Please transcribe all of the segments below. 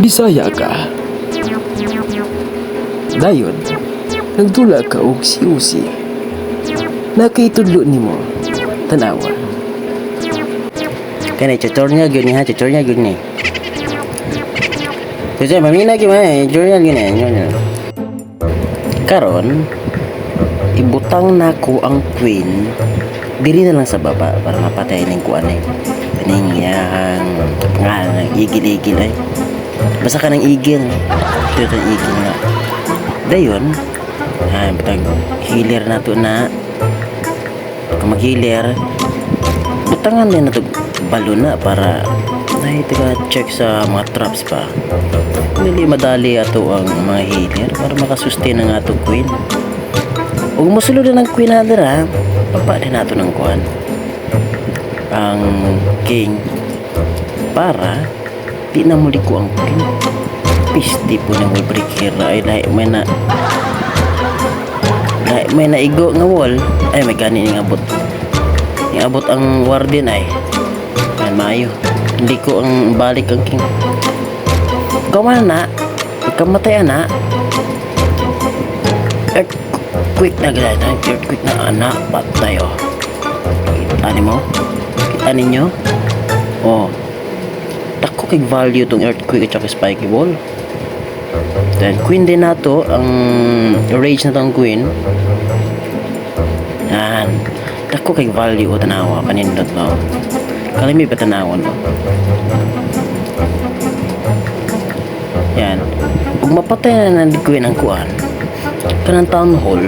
Bisaya ka. Dayon, nagdula ka og siusi. Nakaitudlo nimo. Tanawa. Kaya tutorial yun ni ha, tutorial yun ni. Kasi mamina ki may tutorial yun eh. Karon, ibutang nako ang queen diri na lang sa baba para mapatay ning kuan eh. Kaning yang nga igil-igil ay. Basta ka ng igil. Ito ang igil nga. Dayon, bitag healer na to na. Pagka mag-healer, butangan din na to balon na para check sa mga traps pa. Dili madali ato ang mga healer para makasustain ang ato queen. Ug mosulod na ng queen na dira, papa din nato ng kuan. Ang king para di na muli ko ang queen. Pisti po ng wall breaker ay may naigo nga wall ay may gani nga abot. Yung abot ang warden ay maayo. Hindi ko ang balik ang king. Kaman na, kamatay na. Quick na gaya, quick na anak, patay oh. Kita mo? Kita ninyo? Oh. Tako kay value tong earthquake at saka spiky ball. Then queen din nato ang rage na tong queen. Yan. Tako kay value o tanawa kanindot no. Kalimi pa tanawon no. Yan. Ug mapatay na ng queen ang kuan. Kanang town hall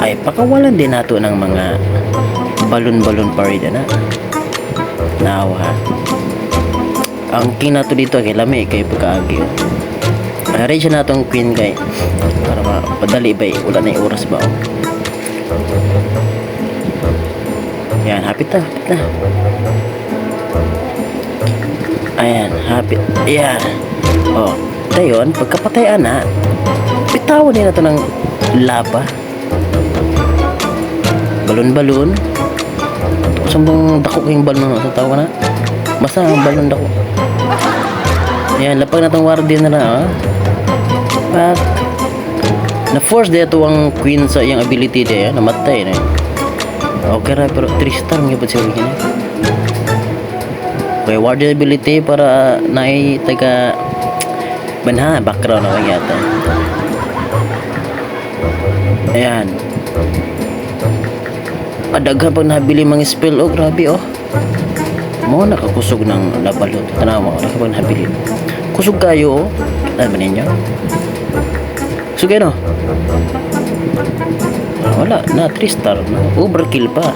ay pakawalan din nato ng mga balon-balon parade na. Nawa. Ang king nato dito kay lami kay pagkaagi. Arrange na itong queen kay para mapadali ba wala na yung oras ba oh. Yan, hapit na. Ayan, hapit. Ayan. Oh, dayon, pagkapatay na, bitawan din na ito ng lava. Balon-balon. Sambong dako kayong balon sa tao na. Basta ang balon dako. Ayan, lapag na itong warden na lang ah. At na-force dito ang queen sa iyang ability dia namatay na. Okay ra pero 3 star nga pa siya kini. Kaya warden ability para naay taga banha background na yata. Ayan. Adaghan pag nabili mga spell oh grabe oh. Mo nakakusog ng labalot. Tanawa ra kapag nabili. Kusog kayo oh. Ano ninyo? Kusog kayo no? Wala na 3 star no? Overkill pa.